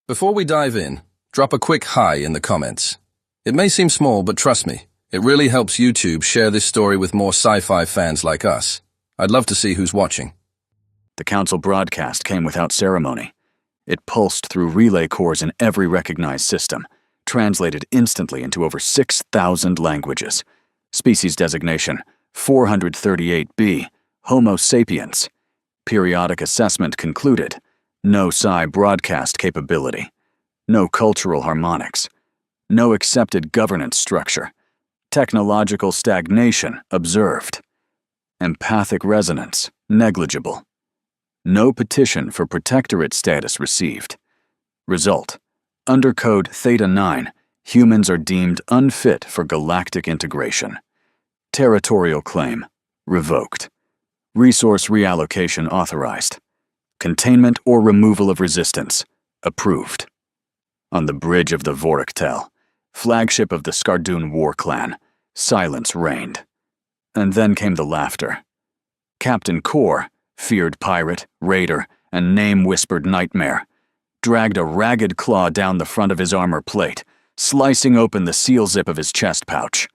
Before we dive in, drop a quick hi in the comments. It may seem small, but trust me, it really helps YouTube share this story with more sci-fi fans like us. I'd love to see who's watching. The council broadcast came without ceremony. It pulsed through relay cores in every recognized system, translated instantly into over 6,000 languages. Species designation 438B, Homo sapiens. Periodic assessment concluded. No Psi broadcast capability. No cultural harmonics. No accepted governance structure. Technological stagnation observed. Empathic resonance negligible. No petition for protectorate status received. Result: under code Theta 9, humans are deemed unfit for galactic integration. Territorial claim revoked. Resource reallocation authorized. Containment or removal of resistance approved. On the bridge of the Voraktel, flagship of the Skardoon war clan, silence reigned. And then came the laughter. Captain Kor, feared pirate, raider, and name-whispered nightmare, dragged a ragged claw down the front of his armor plate, slicing open the seal zip of his chest pouch.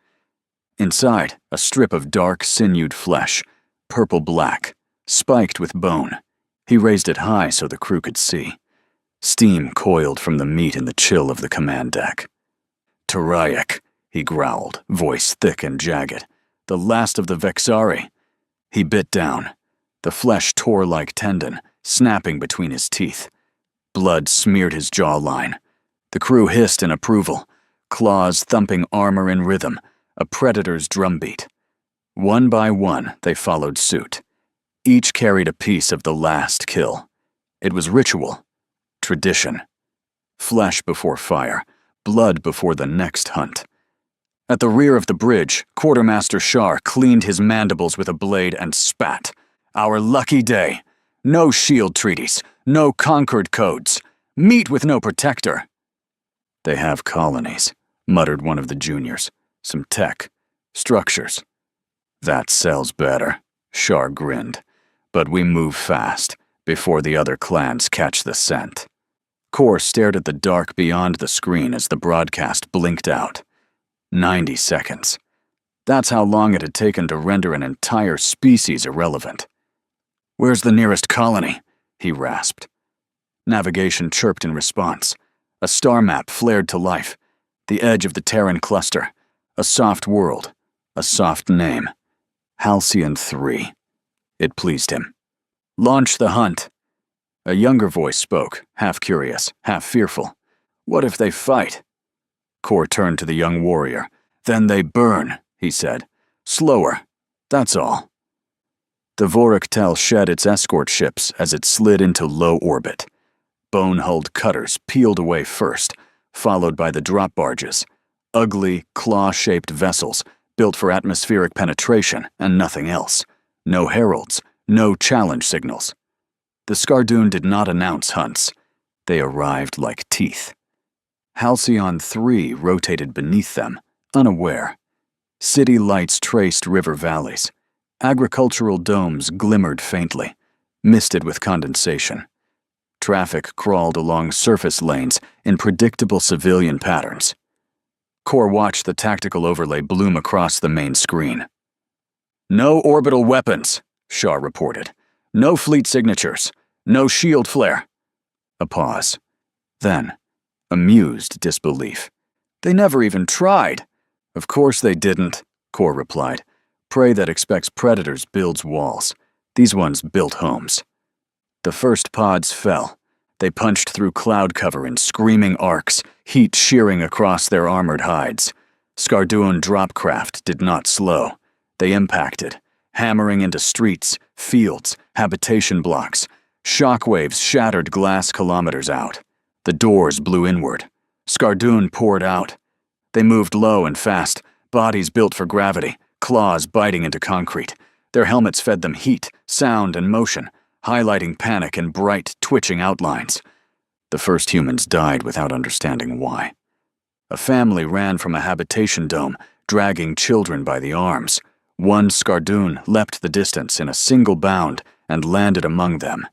Inside, a strip of dark, sinewed flesh, purple-black, spiked with bone. He raised it high so the crew could see. Steam coiled from the meat in the chill of the command deck. "Turayak," he growled, voice thick and jagged. "The last of the Vexari." He bit down. The flesh tore like tendon, snapping between his teeth. Blood smeared his jawline. The crew hissed in approval, claws thumping armor in rhythm, a predator's drumbeat. One by one, they followed suit. Each carried a piece of the last kill. It was ritual, tradition. Flesh before fire, blood before the next hunt. At the rear of the bridge, Quartermaster Shar cleaned his mandibles with a blade and spat. "Our lucky day. No shield treaties, no conquered codes. Meet with no protector." "They have colonies," muttered one of the juniors. "Some tech, structures." "That sells better," Shar grinned. "But we move fast, before the other clans catch the scent." Kor stared at the dark beyond the screen as the broadcast blinked out. 90 seconds. That's how long it had taken to render an entire species irrelevant. "Where's the nearest colony?" he rasped. Navigation chirped in response. A star map flared to life. The edge of the Terran cluster. A soft world. A soft name. Halcyon 3. It pleased him. "Launch the hunt." A younger voice spoke, half curious, half fearful. "What if they fight?" Kor turned to the young warrior. "Then they burn," he said. "Slower. That's all." The Voraktel shed its escort ships as it slid into low orbit. Bone-hulled cutters peeled away first, followed by the drop barges. Ugly, claw-shaped vessels built for atmospheric penetration and nothing else. No heralds, no challenge signals. The Skardoon did not announce hunts. They arrived like teeth. Halcyon 3 rotated beneath them, unaware. City lights traced river valleys. Agricultural domes glimmered faintly, misted with condensation. Traffic crawled along surface lanes in predictable civilian patterns. Kor watched the tactical overlay bloom across the main screen. "No orbital weapons," Shar reported. "No fleet signatures. No shield flare." A pause. Then, amused disbelief. "They never even tried." "Of course they didn't," Kor replied. "Prey that expects predators builds walls. These ones built homes." The first pods fell. They punched through cloud cover in screaming arcs, heat shearing across their armored hides. Skardoon dropcraft did not slow. They impacted, hammering into streets, fields, habitation blocks. Shockwaves shattered glass kilometers out. The doors blew inward. Skardoon poured out. They moved low and fast, bodies built for gravity, claws biting into concrete. Their helmets fed them heat, sound, and motion, highlighting panic in bright, twitching outlines. The first humans died without understanding why. A family ran from a habitation dome, dragging children by the arms. One Skardoon leapt the distance in a single bound and landed among them.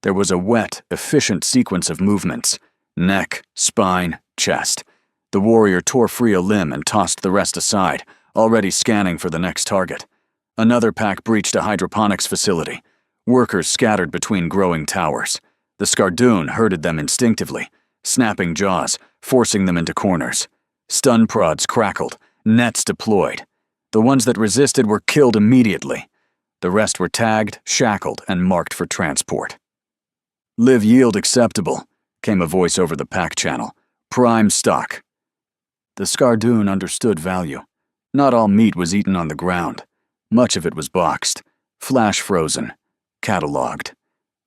There was a wet, efficient sequence of movements. Neck, spine, chest. The warrior tore free a limb and tossed the rest aside, already scanning for the next target. Another pack breached a hydroponics facility. Workers scattered between growing towers. The Scardoon herded them instinctively, snapping jaws, forcing them into corners. Stun prods crackled, nets deployed. The ones that resisted were killed immediately. The rest were tagged, shackled, and marked for transport. "Live yield acceptable," came a voice over the pack channel. "Prime stock." The Scardoon understood value. Not all meat was eaten on the ground. Much of it was boxed, flash-frozen, cataloged.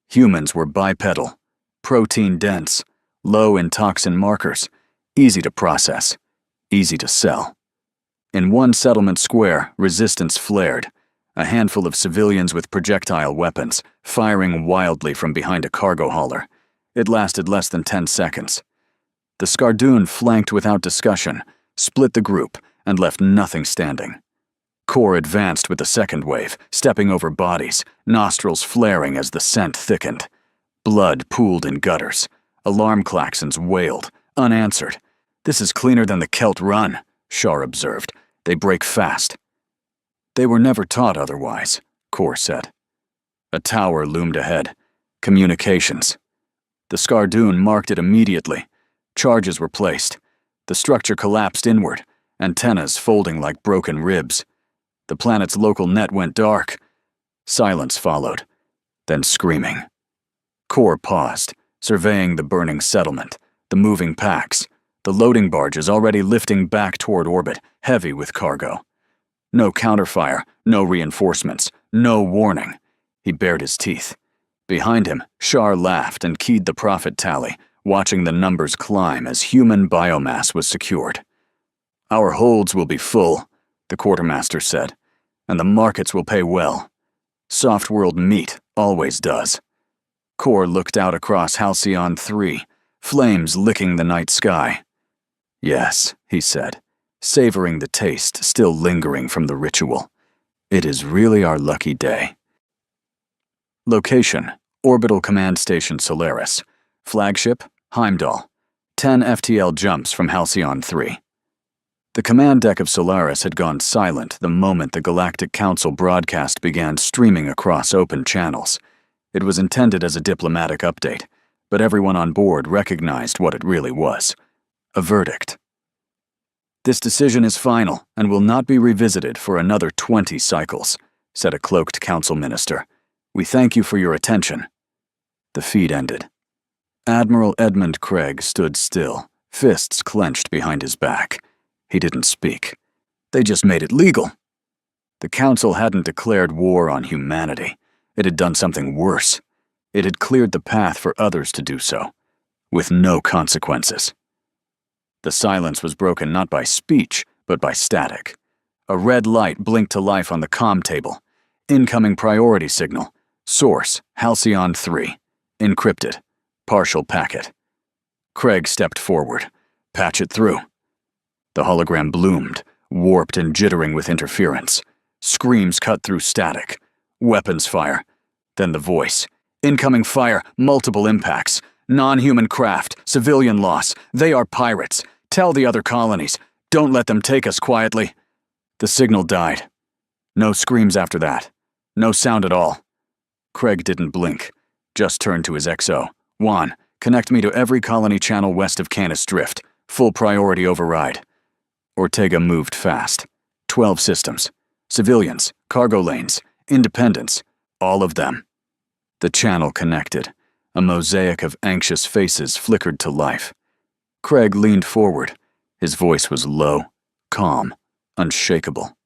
Humans were bipedal, protein-dense, low in toxin markers, easy to process, easy to sell. In one settlement square, resistance flared. A handful of civilians with projectile weapons, firing wildly from behind a cargo hauler. It lasted less than 10 seconds. The Scardoon flanked without discussion, split the group, and left nothing standing. Core advanced with the second wave, stepping over bodies, nostrils flaring as the scent thickened. Blood pooled in gutters. Alarm klaxons wailed, unanswered. "This is cleaner than the Kelt Run," Shar observed. "They break fast." "They were never taught otherwise," Core said. A tower loomed ahead. Communications. The Scardoon marked it immediately. Charges were placed. The structure collapsed inward, antennas folding like broken ribs. The planet's local net went dark. Silence followed, then screaming. Core paused, surveying the burning settlement, the moving packs, the loading barges already lifting back toward orbit, heavy with cargo. No counterfire, no reinforcements, no warning. He bared his teeth. Behind him, Shar laughed and keyed the profit tally, watching the numbers climb as human biomass was secured. "Our holds will be full," the quartermaster said, "and the markets will pay well. Soft-world meat always does." Core looked out across Halcyon 3, flames licking the night sky. "Yes," he said, savoring the taste still lingering from the ritual. "It is really our lucky day." Location: Orbital Command Station Solaris. Flagship: Heimdall. 10 FTL jumps from Halcyon 3. The command deck of Solaris had gone silent the moment the Galactic Council broadcast began streaming across open channels. It was intended as a diplomatic update, but everyone on board recognized what it really was: a verdict. "This decision is final and will not be revisited for another 20 cycles," said a cloaked council minister. "We thank you for your attention." The feed ended. Admiral Edmund Craig stood still, fists clenched behind his back. He didn't speak. They just made it legal. The council hadn't declared war on humanity. It had done something worse. It had cleared the path for others to do so, with no consequences. The silence was broken not by speech, but by static. A red light blinked to life on the comm table. Incoming priority signal. Source: Halcyon 3. Encrypted. Partial packet. Craig stepped forward. "Patch it through." The hologram bloomed, warped and jittering with interference. Screams cut through static. Weapons fire. Then the voice. "Incoming fire, multiple impacts. Non-human craft, civilian loss. They are pirates. Tell the other colonies. Don't let them take us quietly." The signal died. No screams after that. No sound at all. Craig didn't blink, just turned to his XO. "Juan, connect me to every colony channel west of Canis Drift. Full priority override." Ortega moved fast. 12 systems. Civilians, cargo lanes, independents, all of them. The channel connected. A mosaic of anxious faces flickered to life. Craig leaned forward. His voice was low, calm, unshakable.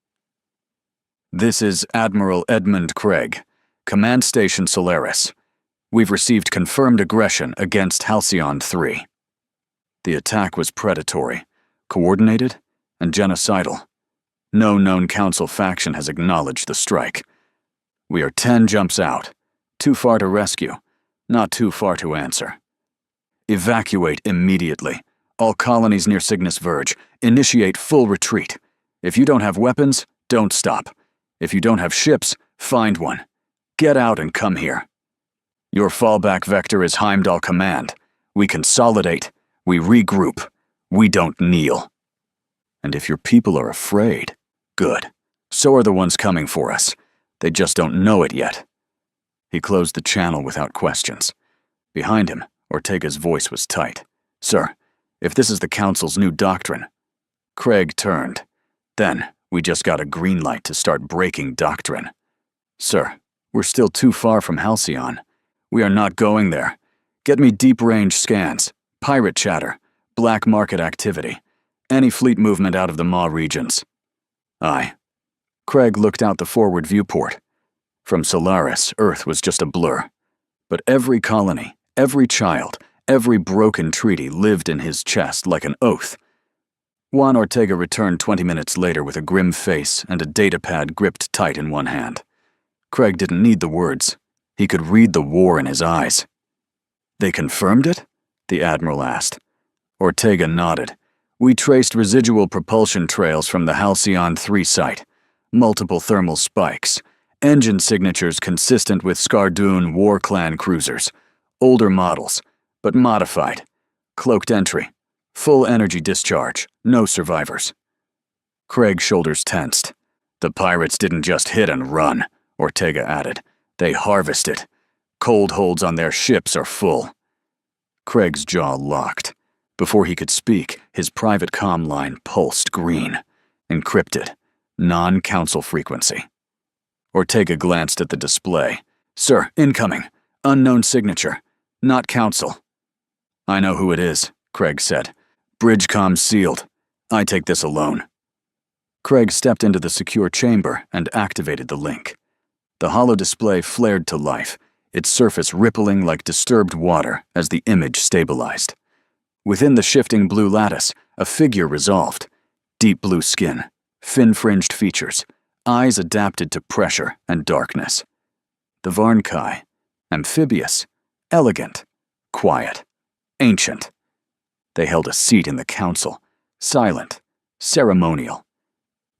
"This is Admiral Edmund Craig, Command Station Solaris. We've received confirmed aggression against Halcyon 3. The attack was predatory, coordinated, and genocidal. No known Council faction has acknowledged the strike. We are 10 jumps out. Too far to rescue, not too far to answer. Evacuate immediately. All colonies near Cygnus Verge. Initiate full retreat. If you don't have weapons, don't stop. If you don't have ships, find one. Get out and come here. Your fallback vector is Heimdall Command. We consolidate. We regroup. We don't kneel. And if your people are afraid, good. So are the ones coming for us. They just don't know it yet. He closed the channel without questions. Behind him, Ortega's voice was tight. Sir, if this is the Council's new doctrine. Craig turned. Then, we just got a green light to start breaking doctrine. Sir, we're still too far from Halcyon. We are not going there. Get me deep-range scans, pirate chatter, black market activity, any fleet movement out of the Maw regions. Aye. Craig looked out the forward viewport. From Solaris, Earth was just a blur. But every colony, every child, every broken treaty lived in his chest like an oath. Juan Ortega returned 20 minutes later with a grim face and a datapad gripped tight in one hand. Craig didn't need the words. He could read the war in his eyes. They confirmed it? The Admiral asked. Ortega nodded. We traced residual propulsion trails from the Halcyon 3 site. Multiple thermal spikes. Engine signatures consistent with Scardoon War Clan cruisers. Older models, but modified. Cloaked entry. Full energy discharge. No survivors. Craig's shoulders tensed. The pirates didn't just hit and run, Ortega added. They harvested. Cold holds on their ships are full. Craig's jaw locked. Before he could speak, his private comm line pulsed green. Encrypted. Non-council frequency. Ortega glanced at the display. Sir, incoming. Unknown signature. Not council. I know who it is, Craig said. Bridge comm sealed. I take this alone. Craig stepped into the secure chamber and activated the link. The holo display flared to life, its surface rippling like disturbed water as the image stabilized. Within the shifting blue lattice, a figure resolved. Deep blue skin, fin-fringed features, eyes adapted to pressure and darkness. The Varnkai, amphibious, elegant, quiet, ancient. They held a seat in the council, silent, ceremonial.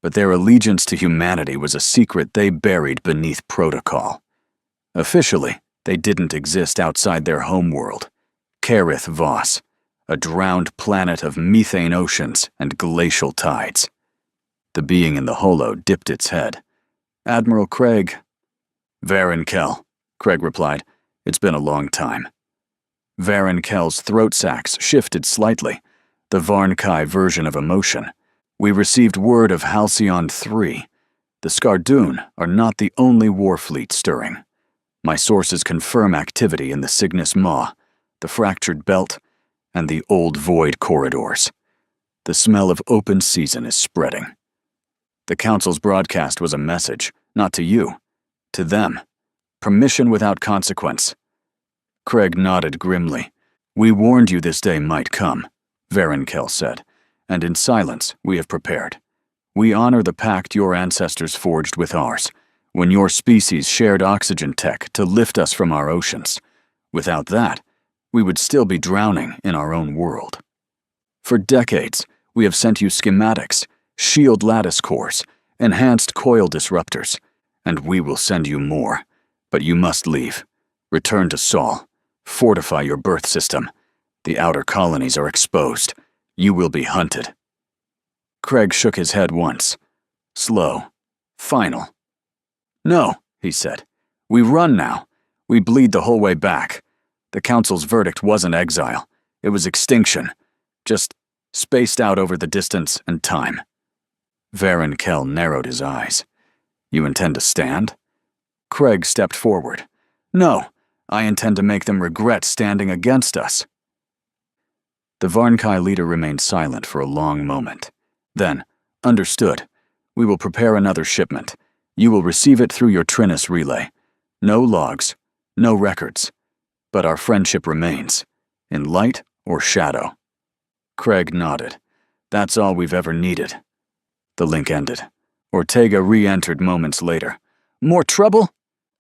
But their allegiance to humanity was a secret they buried beneath protocol. Officially, they didn't exist outside their homeworld, Karith Voss, a drowned planet of methane oceans and glacial tides. The being in the holo dipped its head. Admiral Craig. Varen Kell, Craig replied. It's been a long time. Varen Kell's throat sacs shifted slightly, the Varnkai version of emotion. We received word of Halcyon 3. The Scardoon are not the only war fleet stirring. My sources confirm activity in the Cygnus Maw, the Fractured Belt, and the Old Void corridors. The smell of open season is spreading. The Council's broadcast was a message, not to you, to them. Permission without consequence. Craig nodded grimly. We warned you this day might come, Varen Kell said, and in silence we have prepared. We honor the pact your ancestors forged with ours, when your species shared oxygen tech to lift us from our oceans. Without that, we would still be drowning in our own world. For decades, we have sent you schematics, shield lattice cores, enhanced coil disruptors, and we will send you more. But you must leave. Return to Sol. Fortify your birth system. The outer colonies are exposed. You will be hunted. Craig shook his head once. Slow. Final. No, he said. We run now. We bleed the whole way back. The Council's verdict wasn't exile. It was extinction. Just spaced out over the distance and time. Varen Kell narrowed his eyes. You intend to stand? Craig stepped forward. No, I intend to make them regret standing against us. The Varnkai leader remained silent for a long moment. Then, understood. We will prepare another shipment. You will receive it through your Trinus relay. No logs, no records. But our friendship remains, in light or shadow. Craig nodded. That's all we've ever needed. The link ended. Ortega re-entered moments later. More trouble?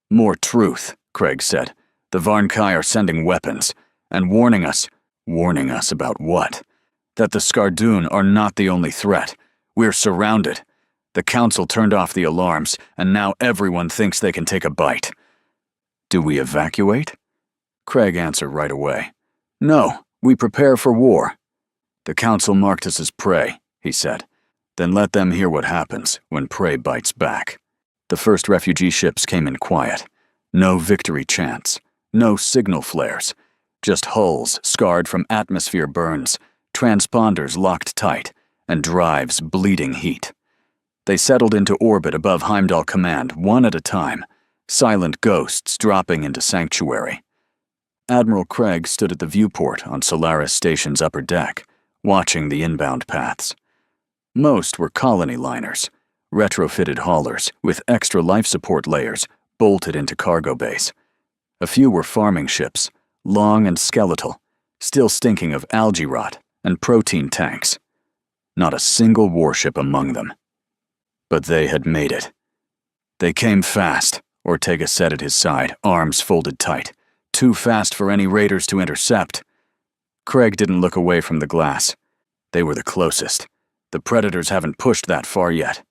More truth, Craig said. The Varnkai are sending weapons, and warning us. Warning us about what? That the Scardoon are not the only threat. We're surrounded. The Council turned off the alarms, and now everyone thinks they can take a bite. Do we evacuate? Craig answered right away. No, we prepare for war. The Council marked us as prey, he said. Then let them hear what happens when prey bites back. The first refugee ships came in quiet. No victory chants, no signal flares, just hulls scarred from atmosphere burns, transponders locked tight, and drives bleeding heat. They settled into orbit above Heimdall Command one at a time, silent ghosts dropping into sanctuary. Admiral Craig stood at the viewport on Solaris Station's upper deck, watching the inbound paths. Most were colony liners, retrofitted haulers with extra life support layers bolted into cargo bays. A few were farming ships, long and skeletal, still stinking of algae rot and protein tanks. Not a single warship among them. But they had made it. They came fast, Ortega said at his side, arms folded tight. Too fast for any raiders to intercept. Craig didn't look away from the glass. They were the closest. The Predators haven't pushed that far yet.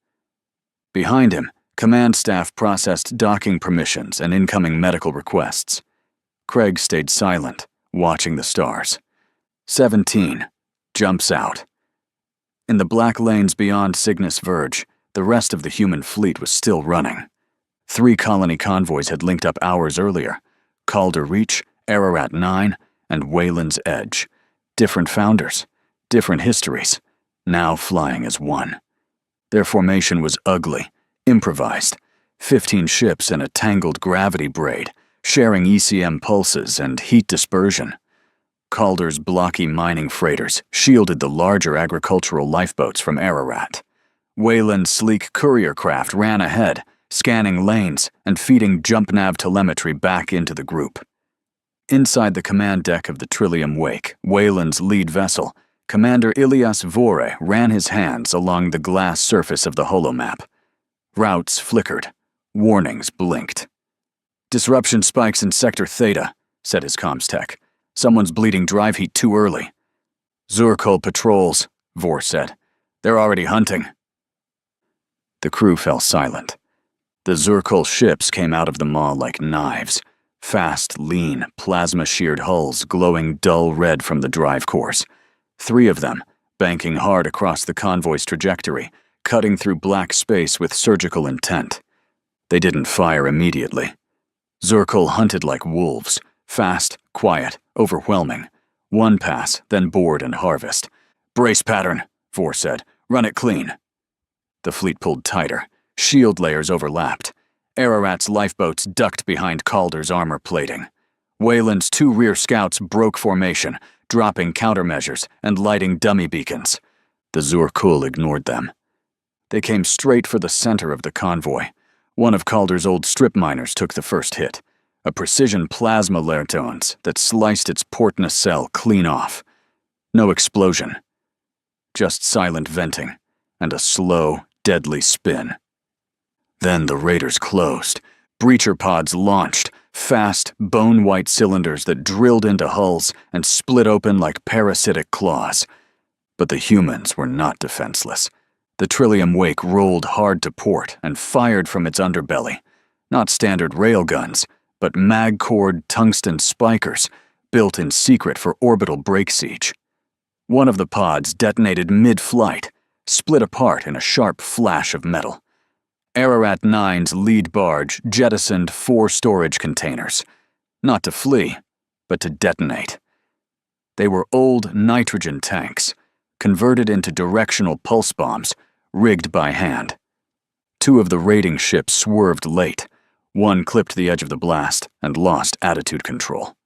Behind him, command staff processed docking permissions and incoming medical requests. Craig stayed silent, watching the stars. 17. Jumps out. In the black lanes beyond Cygnus Verge, the rest of the human fleet was still running. 3 colony convoys had linked up hours earlier. Calder Reach, Ararat 9, and Wayland's Edge. Different founders, different histories, now flying as one. Their formation was ugly, improvised. 15 ships in a tangled gravity braid, sharing ECM pulses and heat dispersion. Calder's blocky mining freighters shielded the larger agricultural lifeboats from Ararat. Wayland's sleek courier craft ran ahead, scanning lanes and feeding jump nav telemetry back into the group. Inside the command deck of the Trillium Wake, Wayland's lead vessel, Commander Ilias Vore ran his hands along the glass surface of the holomap. Routes flickered. Warnings blinked. "Disruption spikes in Sector Theta," said his comms tech. "Someone's bleeding drive heat too early." "Zurkol patrols," Vore said. "They're already hunting." The crew fell silent. The Zurkol ships came out of the maw like knives. Fast, lean, plasma-sheared hulls glowing dull red from the drive cores. 3 of them, banking hard across the convoy's trajectory, cutting through black space with surgical intent. They didn't fire immediately. Zurkol hunted like wolves, fast, quiet, overwhelming. One pass, then board and harvest. "Brace pattern," Vore said. "Run it clean." The fleet pulled tighter. Shield layers overlapped. Ararat's lifeboats ducked behind Calder's armor plating. Wayland's 2 rear scouts broke formation, dropping countermeasures and lighting dummy beacons. The Zurkul ignored them. They came straight for the center of the convoy. One of Calder's old strip miners took the first hit, a precision plasma Lertones that sliced its port nacelle clean off. No explosion, just silent venting and a slow, deadly spin. Then the raiders closed. Breacher pods launched, fast, bone-white cylinders that drilled into hulls and split open like parasitic claws. But the humans were not defenseless. The Trillium Wake rolled hard to port and fired from its underbelly. Not standard railguns, but mag-cored tungsten spikers, built in secret for orbital break siege. One of the pods detonated mid-flight, split apart in a sharp flash of metal. Ararat 9's lead barge jettisoned 4 storage containers, not to flee, but to detonate. They were old nitrogen tanks, converted into directional pulse bombs, rigged by hand. 2 of the raiding ships swerved late. One clipped the edge of the blast and lost attitude control.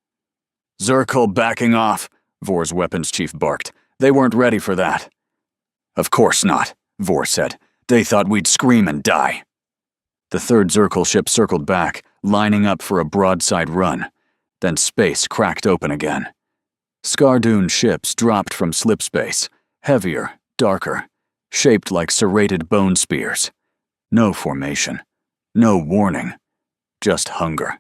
"Zurkol backing off," Vore's weapons chief barked. "They weren't ready for that." "Of course not," Vore said. "They thought we'd scream and die." The 3rd Zurkol ship circled back, lining up for a broadside run. Then space cracked open again. Scardoon ships dropped from slipspace, heavier, darker, shaped like serrated bone spears. No formation, no warning, just hunger.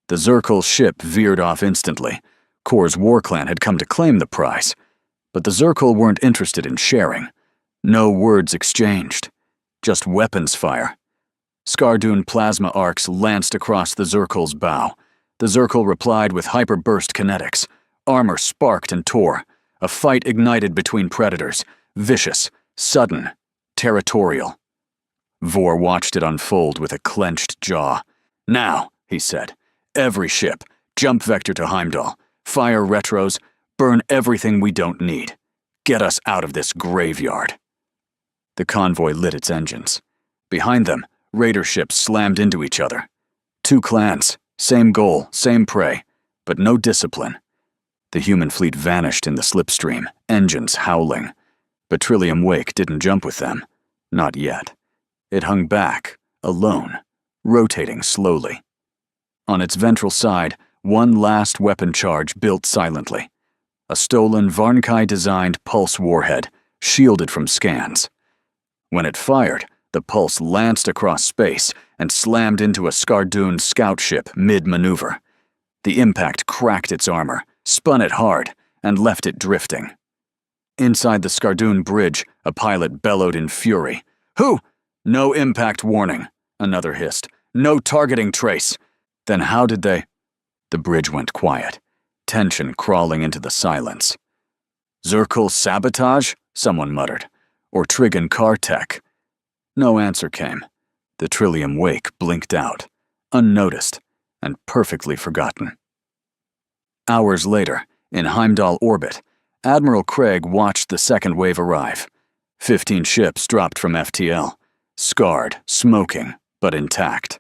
The Zurkol ship veered off instantly. Kor's war clan had come to claim the prize, but the Zurkol weren't interested in sharing. No words exchanged, just weapons fire. Scardoon plasma arcs lanced across the Zurkol's bow. The Zurkol replied with hyperburst kinetics. Armor sparked and tore. A fight ignited between predators. Vicious, sudden, territorial. Vor watched it unfold with a clenched jaw. "Now," he said. "Every ship. Jump vector to Heimdall. Fire retros. Burn everything we don't need. Get us out of this graveyard." The convoy lit its engines. Behind them, raider ships slammed into each other. Two clans, same goal, same prey, but no discipline. The human fleet vanished in the slipstream, engines howling. But Trillium Wake didn't jump with them. Not yet. It hung back, alone, rotating slowly. On its ventral side, one last weapon charge built silently. A stolen Varnkai-designed pulse warhead, shielded from scans. When it fired, the pulse lanced across space and slammed into a Skardoon scout ship mid-maneuver. The impact cracked its armor, spun it hard, and left it drifting. Inside the Skardoon bridge, a pilot bellowed in fury. "Who?" "No impact warning," another hissed. "No targeting trace." Then how did they— The bridge went quiet, tension crawling into the silence. "Zirkul sabotage?" someone muttered. "Or Trigon car tech?" No answer came. The Trillium Wake blinked out, unnoticed and perfectly forgotten. Hours later, in Heimdall orbit, Admiral Craig watched the second wave arrive. 15 ships dropped from FTL, scarred, smoking, but intact.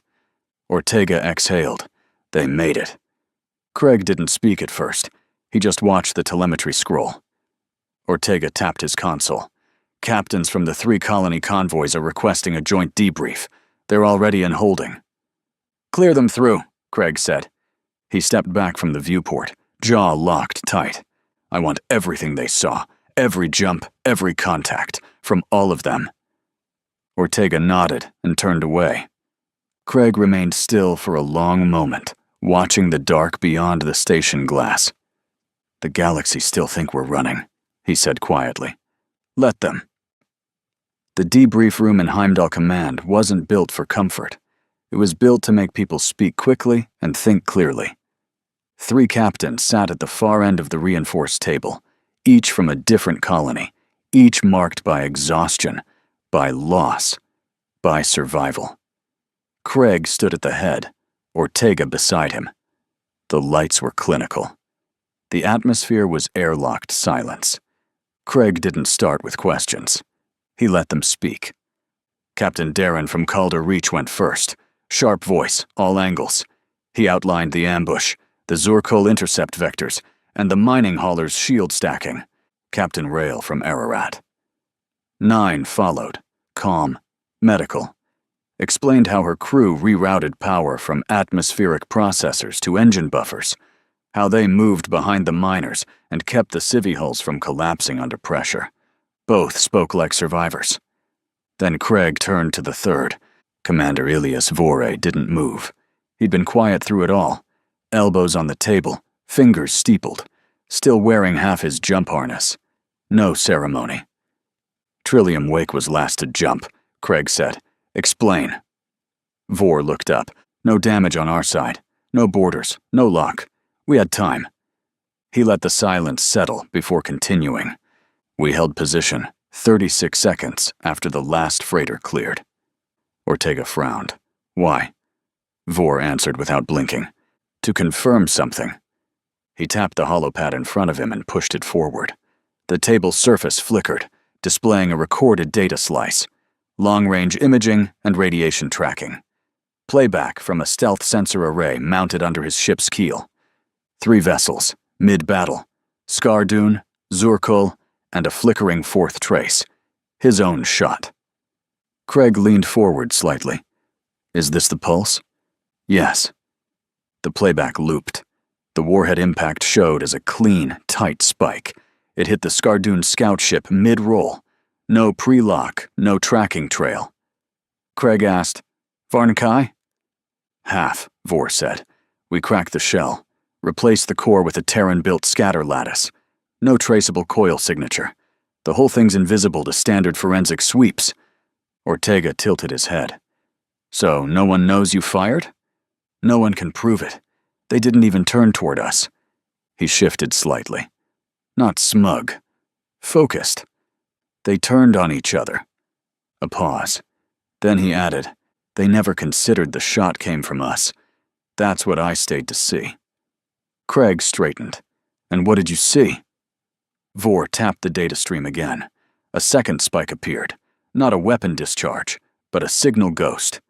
Ortega exhaled. They made it. Craig didn't speak at first. He just watched the telemetry scroll. Ortega tapped his console. "Captains from the 3 colony convoys are requesting a joint debrief. They're already in holding." "Clear them through," Craig said. He stepped back from the viewport, jaw locked tight. "I want everything they saw, every jump, every contact, from all of them." Ortega nodded and turned away. Craig remained still for a long moment, watching the dark beyond the station glass. "The Galaxy still think we're running," he said quietly. "Let them." The debrief room in Heimdall Command wasn't built for comfort. It was built to make people speak quickly and think clearly. 3 captains sat at the far end of the reinforced table, each from a different colony, each marked by exhaustion, by loss, by survival. Craig stood at the head, Ortega beside him. The lights were clinical. The atmosphere was airlocked silence. Craig didn't start with questions. He let them speak. Captain Darren from Calder Reach went first. Sharp voice, all angles. He outlined the ambush, the Zurkul intercept vectors, and the mining haulers' shield stacking. Captain Rail from Ararat. 9 followed, calm, medical. Explained how her crew rerouted power from atmospheric processors to engine buffers, how they moved behind the miners and kept the civvy hulls from collapsing under pressure. Both spoke like survivors. Then Craig turned to the 3rd. Commander Ilias Vore didn't move. He'd been quiet through it all, elbows on the table, fingers steepled, still wearing half his jump harness. No ceremony. "Trillium Wake was last to jump," Craig said. "Explain." Vore looked up. "No damage on our side. No borders. No lock. We had time." He let the silence settle before continuing. "We held position 36 seconds after the last freighter cleared." Ortega frowned. "Why?" Vore answered without blinking. "To confirm something." He tapped the holopad in front of him and pushed it forward. The table's surface flickered, displaying a recorded data slice. Long-range imaging and radiation tracking. Playback from a stealth sensor array mounted under his ship's keel. 3 vessels, mid-battle. Skardoon, Zurkul, and a flickering 4th trace. His own shot. Craig leaned forward slightly. "Is this the pulse?" "Yes." The playback looped. The warhead impact showed as a clean, tight spike. It hit the Skardoon scout ship mid-roll. No pre-lock, no tracking trail. Craig asked, "Varnkai?" "Half," Vore said. "We cracked the shell. Replaced the core with a Terran-built scatter lattice. No traceable coil signature. The whole thing's invisible to standard forensic sweeps." Ortega tilted his head. "So no one knows you fired?" "No one can prove it. They didn't even turn toward us." He shifted slightly. Not smug. Focused. They turned on each other. A pause. Then he added, "They never considered the shot came from us. That's what I stayed to see." Craig straightened. "And what did you see?" Vore tapped the data stream again. A second spike appeared. Not a weapon discharge, but a signal ghost.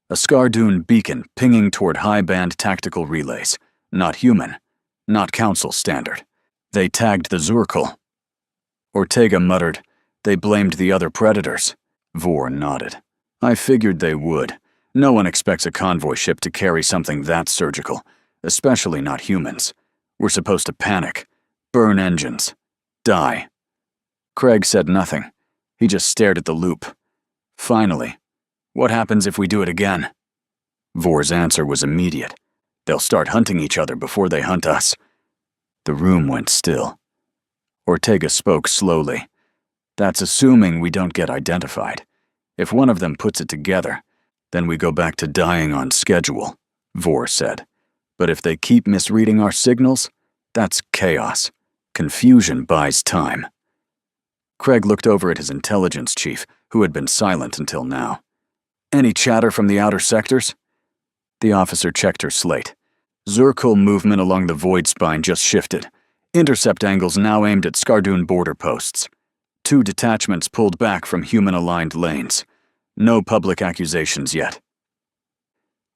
A Skardoon beacon pinging toward high-band tactical relays. Not human. Not Council standard. They tagged the Zurkul. Ortega muttered, "They blamed the other predators." Vore nodded. "I figured they would. No one expects a convoy ship to carry something that surgical, especially not humans. We're supposed to panic, burn engines, die." Craig said nothing. He just stared at the loop. Finally, "What happens if we do it again?" Vore's answer was immediate. "They'll start hunting each other before they hunt us." The room went still. Ortega spoke slowly. "That's assuming we don't get identified. If one of them puts it together, then we go back to dying on schedule," Vore said. "But if they keep misreading our signals, that's chaos. Confusion buys time." Craig looked over at his intelligence chief, who had been silent until now. "Any chatter from the outer sectors?" The officer checked her slate. Zurkul movement along the void spine just shifted. Intercept angles now aimed at Skardoon border posts. 2 detachments pulled back from human-aligned lanes. No public accusations yet.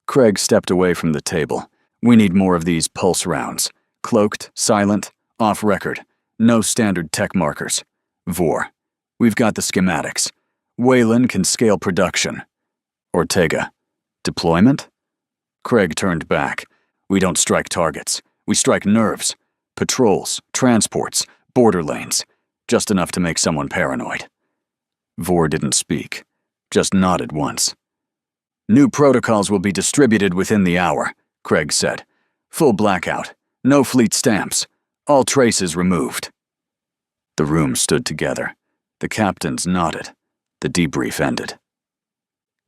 Craig stepped away from the table. "We need more of these pulse rounds. Cloaked, silent, off-record. No standard tech markers. Vore, we've got the schematics. Wayland can scale production." Ortega, "Deployment?" Craig turned back. "We don't strike targets. We strike nerves. Patrols, transports, border lanes. Just enough to make someone paranoid." Vore didn't speak, just nodded once. "New protocols will be distributed within the hour," Craig said. "Full blackout. No fleet stamps. All traces removed." The room stood together. The captains nodded. The debrief ended.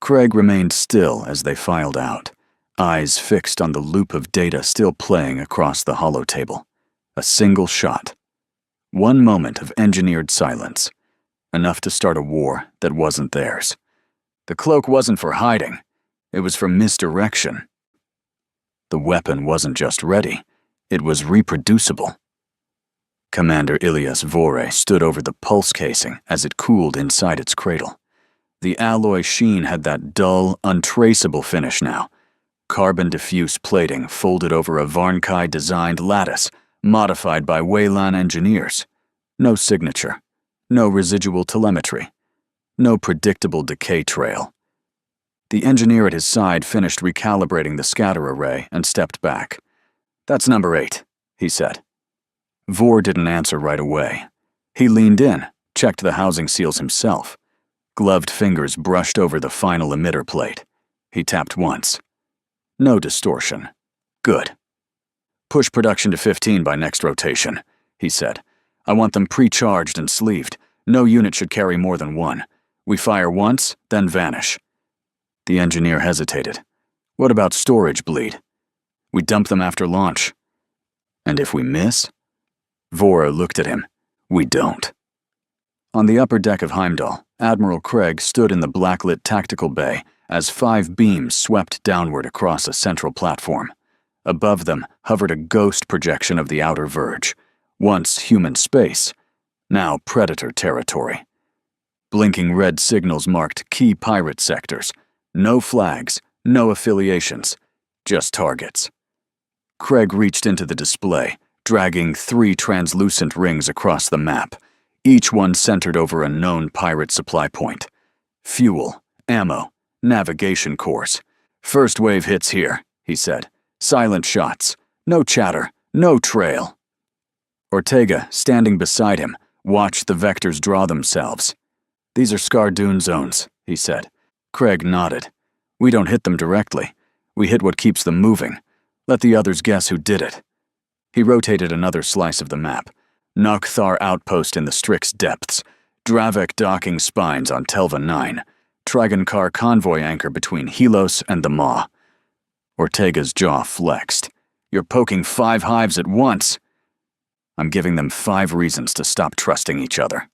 Craig remained still as they filed out, eyes fixed on the loop of data still playing across the holotable. A single shot. One moment of engineered silence. Enough to start a war that wasn't theirs. The cloak wasn't for hiding. It was for misdirection. The weapon wasn't just ready. It was reproducible. Commander Ilyas Vore stood over the pulse casing as it cooled inside its cradle. The alloy sheen had that dull, untraceable finish now. Carbon diffuse plating folded over a Varnkai-designed lattice, modified by Weyland engineers. No signature. No residual telemetry. No predictable decay trail. The engineer at his side finished recalibrating the scatter array and stepped back. "That's number 8, he said. Vore didn't answer right away. He leaned in, checked the housing seals himself. Gloved fingers brushed over the final emitter plate. He tapped once. No distortion. Good. "Push production to 15 by next rotation," he said. "I want them pre-charged and sleeved. No unit should carry more than 1. We fire once, then vanish." The engineer hesitated. "What about storage bleed?" "We dump them after launch." "And if we miss?" Vore looked at him. "We don't." On the upper deck of Heimdall, Admiral Craig stood in the blacklit tactical bay as 5 beams swept downward across a central platform. Above them hovered a ghost projection of the outer verge. Once human space, now predator territory. Blinking red signals marked key pirate sectors. No flags, no affiliations, just targets. Craig reached into the display, dragging 3 translucent rings across the map, each one centered over a known pirate supply point. Fuel, ammo, navigation course. "First wave hits here," he said. "Silent shots. No chatter, no trail." Ortega, standing beside him, watched the vectors draw themselves. "These are Skardoon zones," he said. Craig nodded. "We don't hit them directly. We hit what keeps them moving. Let the others guess who did it." He rotated another slice of the map. Nokthar outpost in the Strix depths. Dravek docking spines on Telva 9. Trigon-Kar convoy anchor between Helos and the Maw. Ortega's jaw flexed. "You're poking 5 hives at once." I'm giving them 5 reasons to stop trusting each other.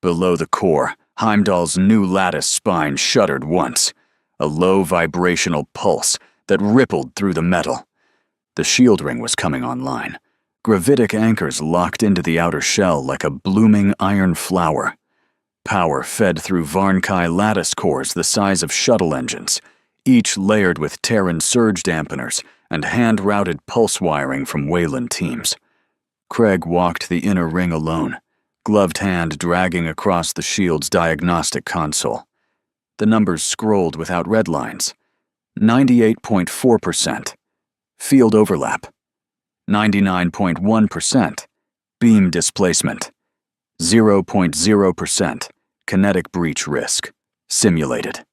Below the core, Heimdall's new lattice spine shuddered once, a low vibrational pulse that rippled through the metal. The shield ring was coming online. Gravitic anchors locked into the outer shell like a blooming iron flower. Power fed through Varnkai lattice cores the size of shuttle engines, each layered with Terran surge dampeners and hand-routed pulse wiring from Wayland teams. Craig walked the inner ring alone, gloved hand dragging across the shield's diagnostic console. The numbers scrolled without red lines. 98.4%. Field overlap. 99.1%. Beam displacement. 0.0%. Kinetic breach risk. Simulated.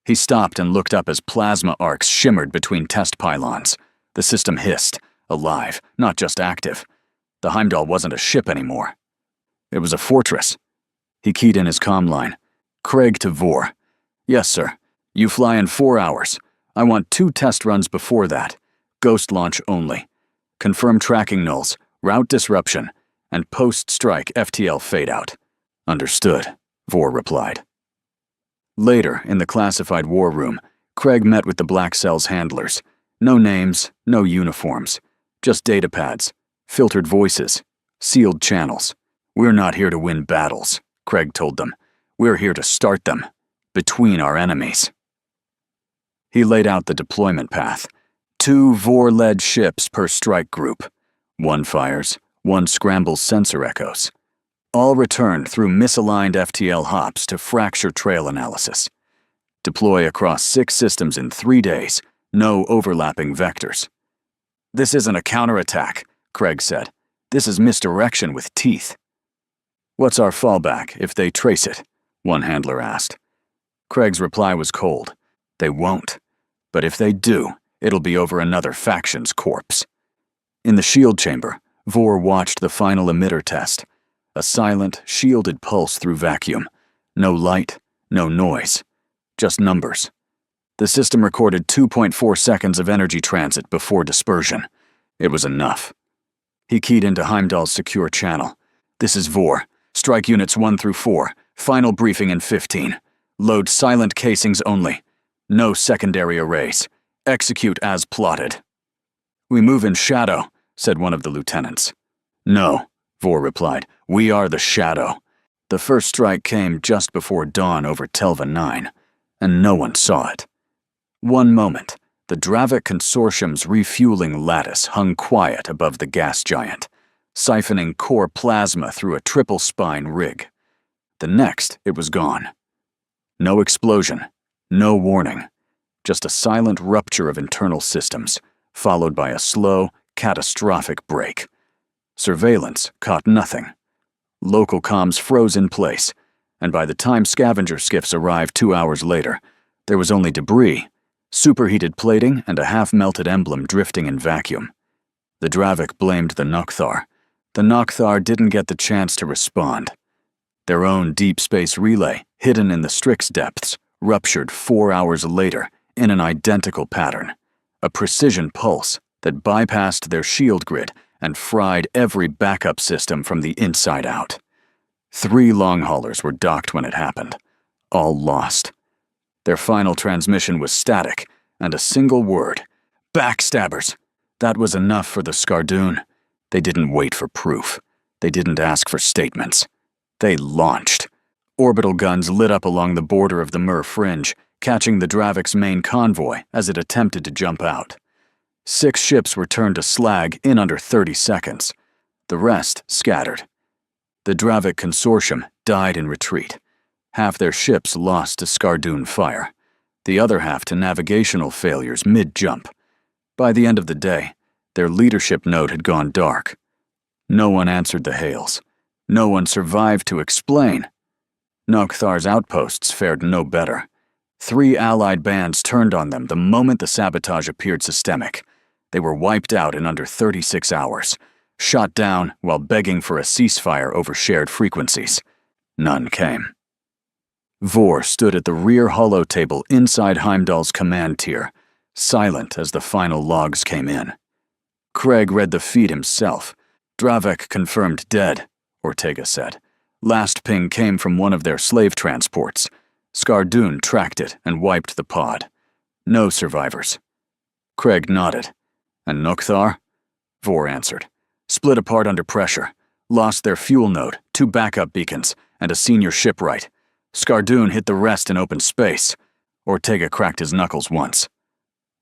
He stopped and looked up as plasma arcs shimmered between test pylons. The system hissed, alive, not just active. The Heimdall wasn't a ship anymore. It was a fortress. He keyed in his comm line. Craig to Vor. Yes, sir. You fly in 4 hours. I want 2 test runs before that. Ghost launch only. Confirm tracking nulls, route disruption, and post-strike FTL fade-out. Understood, Vor replied. Later, in the classified war room, Craig met with the Black Cell's handlers. No names, no uniforms. Just datapads, filtered voices, sealed channels. We're not here to win battles, Craig told them. We're here to start them, between our enemies. He laid out the deployment path. 2 Vor-led ships per strike group. 1 fires, 1 scrambles sensor echoes. All returned through misaligned FTL hops to fracture trail analysis. Deploy across 6 systems in 3 days, no overlapping vectors. This isn't a counterattack, Craig said. This is misdirection with teeth. What's our fallback if they trace it? One handler asked. Craig's reply was cold. They won't. But if they do, it'll be over another faction's corpse. In the shield chamber, Vor watched the final emitter test. A silent, shielded pulse through vacuum. No light, no noise. Just numbers. The system recorded 2.4 seconds of energy transit before dispersion. It was enough. He keyed into Heimdall's secure channel. This is Vor. Strike units 1 through 4. Final briefing in 15. Load silent casings only. No secondary arrays. Execute as plotted. We move in shadow, said one of the lieutenants. No, Vor replied. We are the shadow. The first strike came just before dawn over Telva 9, and no one saw it. One moment, the Dravik Consortium's refueling lattice hung quiet above the gas giant, siphoning core plasma through a triple-spine rig. The next, it was gone. No explosion, no warning, just a silent rupture of internal systems, followed by a slow, catastrophic break. Surveillance caught nothing. Local comms froze in place, and by the time scavenger skiffs arrived 2 hours later, there was only debris, superheated plating, and a half-melted emblem drifting in vacuum. The Dravik blamed the Nokthar. The Nokthar didn't get the chance to respond. Their own deep space relay, hidden in the Strix depths, ruptured 4 hours later in an identical pattern, a precision pulse that bypassed their shield grid and fried every backup system from the inside out. 3 long haulers were docked when it happened, all lost. Their final transmission was static, and a single word, backstabbers. That was enough for the Skardoon. They didn't wait for proof. They didn't ask for statements. They launched. Orbital guns lit up along the border of the Mur fringe, catching the Dravik's main convoy as it attempted to jump out. 6 ships were turned to slag in under 30 seconds. The rest scattered. The Dravik Consortium died in retreat. Half their ships lost to Skardoon fire, the other half to navigational failures mid-jump. By the end of the day, their leadership node had gone dark. No one answered the hails. No one survived to explain. Nokthar's outposts fared no better. 3 allied bands turned on them the moment the sabotage appeared systemic. They were wiped out in under 36 hours, shot down while begging for a ceasefire over shared frequencies. None came. Vor stood at the rear holotable inside Heimdall's command tier, silent as the final logs came in. Craig read the feed himself, Dravek confirmed dead, Ortega said. Last ping came from one of their slave transports. Skardoon tracked it and wiped the pod. No survivors. Craig nodded. And Nokthar? Vor answered. Split apart under pressure. Lost their fuel node, 2 backup beacons, and a senior shipwright. Skardoon hit the rest in open space. Ortega cracked his knuckles once.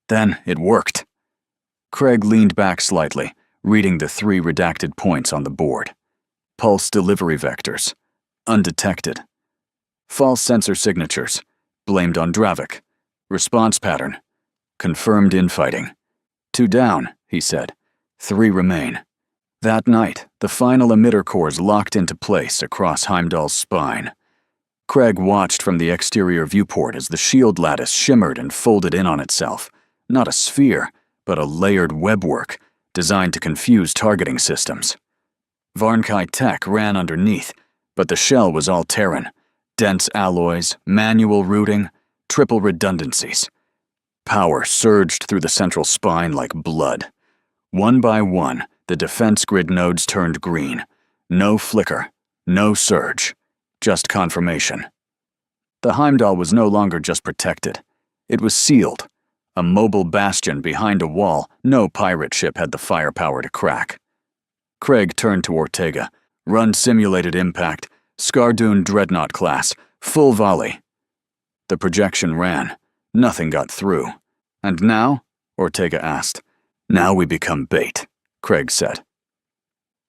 Then it worked. Craig leaned back slightly, reading the 3 redacted points on the board. Pulse delivery vectors. Undetected. False sensor signatures. Blamed on Dravek. Response pattern. Confirmed infighting. 2 down, he said. 3 remain. That night, the final emitter cores locked into place across Heimdall's spine. Craig watched from the exterior viewport as the shield lattice shimmered and folded in on itself. Not a sphere, but a layered webwork designed to confuse targeting systems. Varnkai tech ran underneath, but the shell was all Terran. Dense alloys, manual routing, triple redundancies. Power surged through the central spine like blood. One by one, the defense grid nodes turned green. No flicker, no surge, just confirmation. The Heimdall was no longer just protected. It was sealed. A mobile bastion behind a wall no pirate ship had the firepower to crack. Craig turned to Ortega. Run simulated impact, Skardoon Dreadnought class, full volley. The projection ran. Nothing got through. And now? Ortega asked. Now we become bait, Craig said.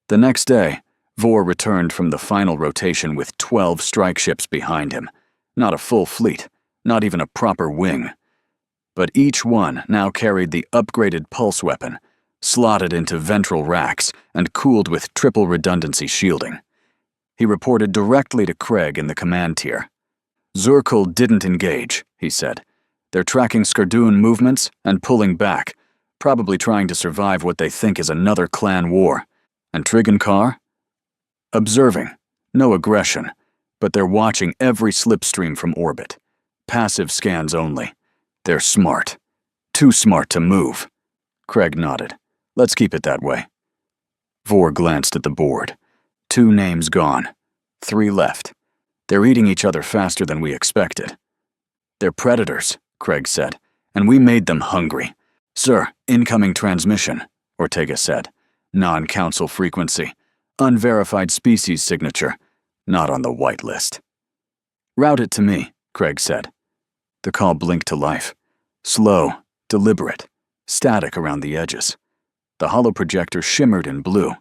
The next day, Vor returned from the final rotation with 12 strike ships behind him. Not a full fleet, not even a proper wing. But each one now carried the upgraded pulse weapon, slotted into ventral racks and cooled with triple redundancy shielding. He reported directly to Craig in the command tier. Zurkul didn't engage, he said. They're tracking Skardoon movements and pulling back, probably trying to survive what they think is another clan war. And Trigg Carr? Observing. No aggression, but they're watching every slipstream from orbit. Passive scans only. They're smart. Too smart to move. Craig nodded. Let's keep it that way. Vor glanced at the board. 2 names gone. 3 left. They're eating each other faster than we expected. They're predators, Craig said, and we made them hungry. Sir, incoming transmission, Ortega said. Non-council frequency. Unverified species signature. Not on the whitelist. Route it to me, Craig said. The call blinked to life. Slow, deliberate, static around the edges. The hollow projector shimmered in blue.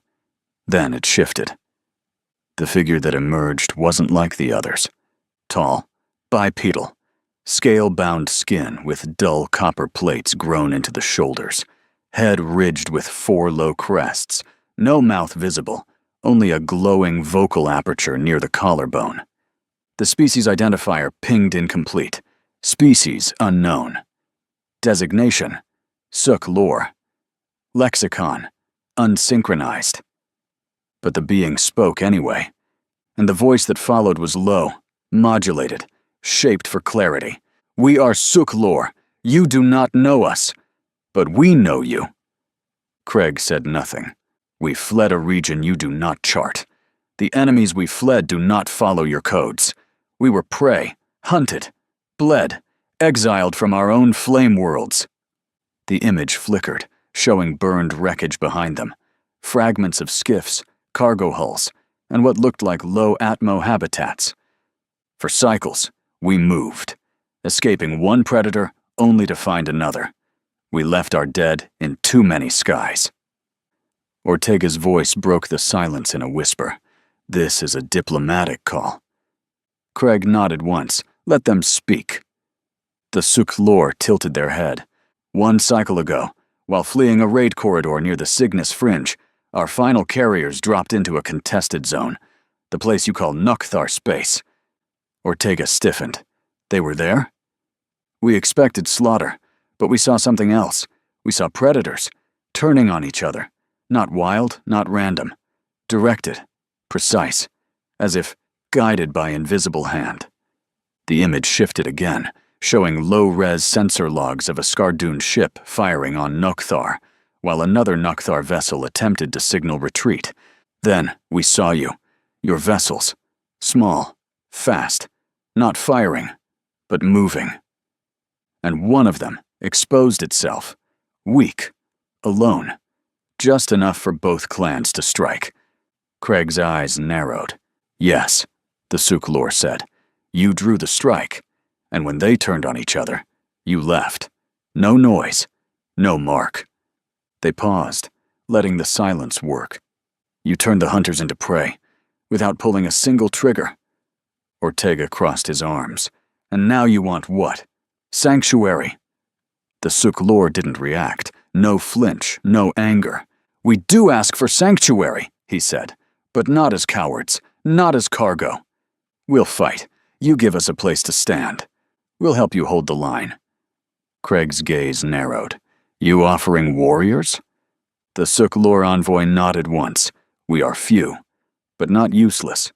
Then it shifted. The figure that emerged wasn't like the others. Tall, bipedal, scale-bound skin with dull copper plates grown into the shoulders, head ridged with 4 low crests, no mouth visible, only a glowing vocal aperture near the collarbone. The species identifier pinged incomplete. Species unknown. Designation, Suk lore. Lexicon, unsynchronized. But the being spoke anyway, and the voice that followed was low, modulated, shaped for clarity. We are Suk lore. You do not know us, but we know you. Craig said nothing. We fled a region you do not chart. The enemies we fled do not follow your codes. We were prey, hunted, bled, exiled from our own flame worlds. The image flickered, showing burned wreckage behind them, fragments of skiffs, cargo hulls, and what looked like low-atmo habitats. For cycles, we moved, escaping one predator only to find another. We left our dead in too many skies. Ortega's voice broke the silence in a whisper. This is a diplomatic call. Craig nodded once. Let them speak. The Suk lore tilted their head. 1 cycle ago, while fleeing a raid corridor near the Cygnus Fringe, our final carriers dropped into a contested zone, the place you call Nokthar space. Ortega stiffened. They were there? We expected slaughter, but we saw something else. We saw predators, turning on each other. Not wild, not random. Directed, precise, as if guided by invisible hand. The image shifted again, showing low-res sensor logs of a Skardoon ship firing on Nokthar, while another Nocthar vessel attempted to signal retreat. Then we saw you. Your vessels. Small. Fast. Not firing, but moving. And one of them exposed itself. Weak. Alone. Just enough for both clans to strike. Craig's eyes narrowed. Yes, the Suklor said. You drew the strike, and when they turned on each other, you left. No noise. No mark. They paused, letting the silence work. You turned the hunters into prey, without pulling a single trigger. Ortega crossed his arms. And now you want what? Sanctuary. The Suklor didn't react. No flinch, no anger. We do ask for sanctuary, he said, but not as cowards, not as cargo. We'll fight. You give us a place to stand. We'll help you hold the line. Craig's gaze narrowed. You offering warriors? The Suklor envoy nodded once. We are few, but not useless.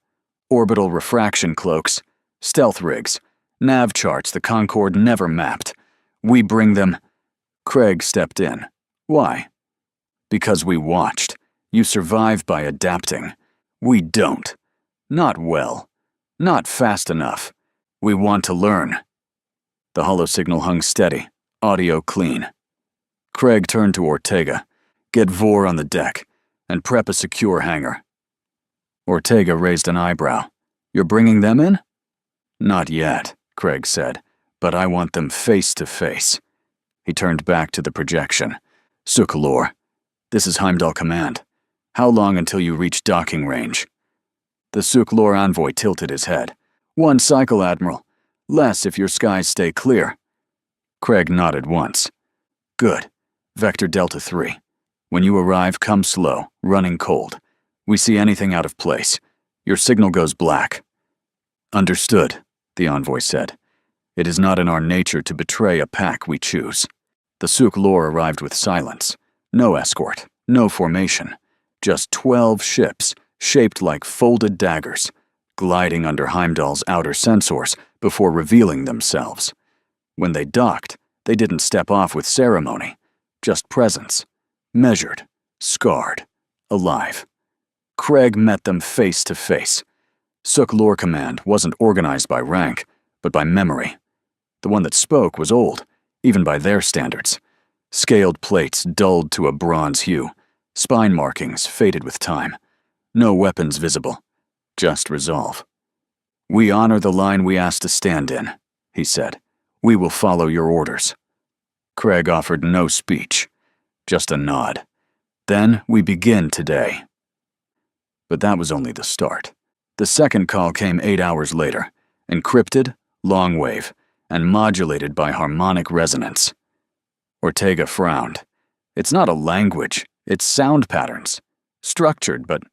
Orbital refraction cloaks, stealth rigs, nav charts the Concord never mapped. We bring them. Craig stepped in. Why? Because we watched. You survive by adapting. We don't. Not well. Not fast enough. We want to learn. The holosignal hung steady, audio clean. Craig turned to Ortega. Get Vor on the deck, and prep a secure hangar. Ortega raised an eyebrow. You're bringing them in? Not yet, Craig said, but I want them face to face. He turned back to the projection. Suklor, this is Heimdall Command. How long until you reach docking range? The Suklor envoy tilted his head. 1 cycle, Admiral. Less if your skies stay clear. Craig nodded once. Good. Vector Delta 3. When you arrive, come slow, running cold. We see anything out of place. Your signal goes black. Understood, the envoy said. It is not in our nature to betray a pack we choose. The Suklor arrived with silence. No escort, no formation. Just 12 ships, shaped like folded daggers, gliding under Heimdall's outer sensors before revealing themselves. When they docked, they didn't step off with ceremony, just presence. Measured, scarred, alive. Craig met them face to face. Suklor Command wasn't organized by rank, but by memory. The one that spoke was old, even by their standards. Scaled plates dulled to a bronze hue, spine markings faded with time. No weapons visible, just resolve. We honor the line we asked to stand in, he said. We will follow your orders. Craig offered no speech. Just a nod. Then we begin today. But that was only the start. The second call came 8 hours later, encrypted, long wave, and modulated by harmonic resonance. Ortega frowned. It's not a language, it's sound patterns. Structured, but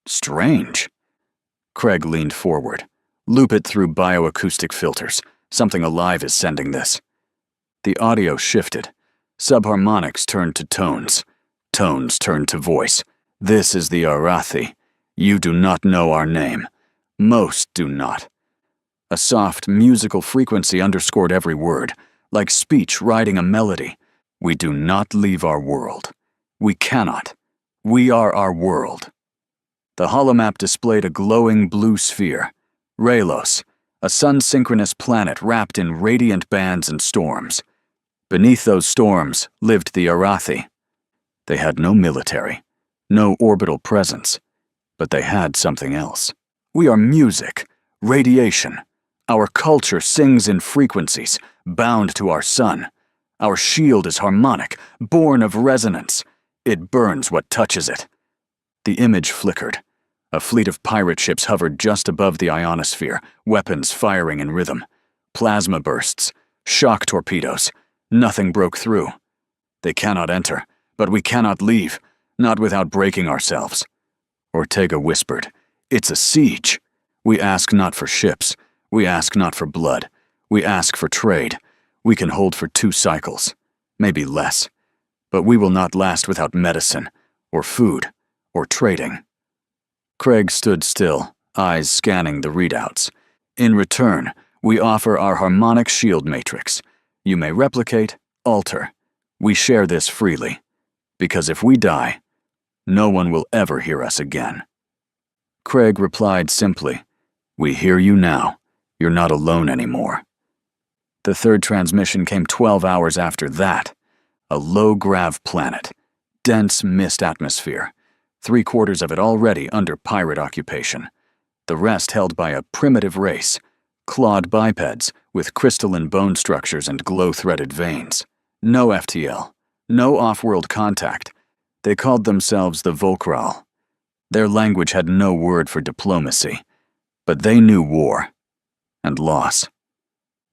strange. Craig leaned forward. Loop it through bioacoustic filters. Something alive is sending this. The audio shifted. Subharmonics turned to tones. Tones turned to voice. This is the Arathi. You do not know our name. Most do not. A soft, musical frequency underscored every word, like speech riding a melody. We do not leave our world. We cannot. We are our world. The holomap displayed a glowing blue sphere. Raylos, a sun-synchronous planet wrapped in radiant bands and storms. Beneath those storms lived the Arathi. They had no military, no orbital presence, but they had something else. We are music, radiation. Our culture sings in frequencies, bound to our sun. Our shield is harmonic, born of resonance. It burns what touches it. The image flickered. A fleet of pirate ships hovered just above the ionosphere, weapons firing in rhythm. Plasma bursts, shock torpedoes. Nothing broke through. They cannot enter, but we cannot leave, not without breaking ourselves. Ortega whispered, It's a siege. We ask not for ships. We ask not for blood. We ask for trade. We can hold for 2 cycles, maybe less. But we will not last without medicine, or food, or trading. Craig stood still, eyes scanning the readouts. In return, we offer our harmonic shield matrix. You may replicate, alter. We share this freely. Because if we die, no one will ever hear us again." Craig replied simply, "We hear you now. You're not alone anymore." The third transmission came 12 hours after that. A low-grav planet, dense mist atmosphere, 3/4 of it already under pirate occupation. The rest held by a primitive race, clawed bipeds with crystalline bone structures and glow-threaded veins. No FTL, no off-world contact. They called themselves the Volkral. Their language had no word for diplomacy, but they knew war and loss.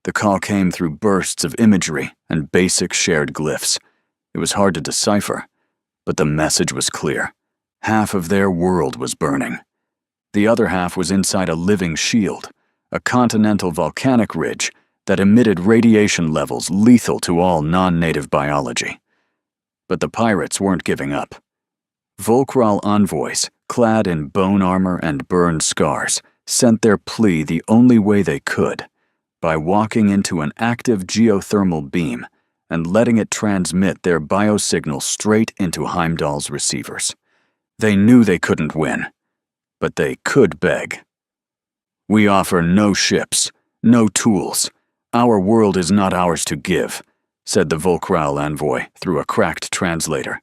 The call came through bursts of imagery and basic shared glyphs. It was hard to decipher, but the message was clear. Half of their world was burning. The other half was inside a living shield, a continental volcanic ridge that emitted radiation levels lethal to all non-native biology. But the pirates weren't giving up. Volkral envoys, clad in bone armor and burned scars, sent their plea the only way they could, by walking into an active geothermal beam and letting it transmit their biosignal straight into Heimdall's receivers. They knew they couldn't win, but they could beg. "We offer no ships, no tools. Our world is not ours to give," said the Volkral envoy through a cracked translator.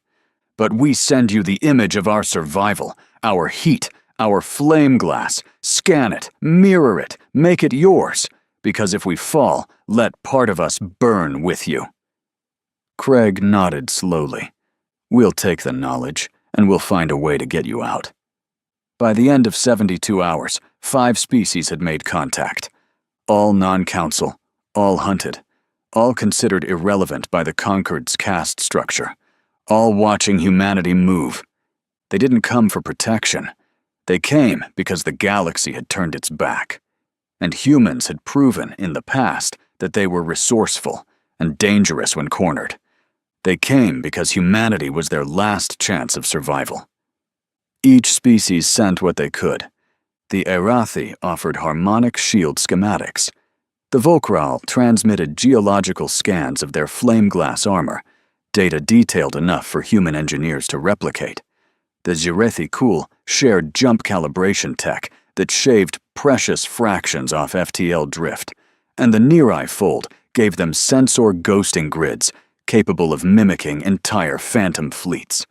"But we send you the image of our survival, our heat, our flame glass. Scan it, mirror it, make it yours, because if we fall, let part of us burn with you." Craig nodded slowly. "We'll take the knowledge, and we'll find a way to get you out." By the end of 72 hours, 5 species had made contact. All non-council, all hunted, all considered irrelevant by the Concord's caste structure, all watching humanity move. They didn't come for protection. They came because the galaxy had turned its back. And humans had proven in the past that they were resourceful and dangerous when cornered. They came because humanity was their last chance of survival. Each species sent what they could. The Erathi offered harmonic shield schematics. The Volkral transmitted geological scans of their flame glass armor, data detailed enough for human engineers to replicate. The Zirethi Kul shared jump calibration tech that shaved precious fractions off FTL drift, and the Nirai Fold gave them sensor ghosting grids capable of mimicking entire phantom fleets.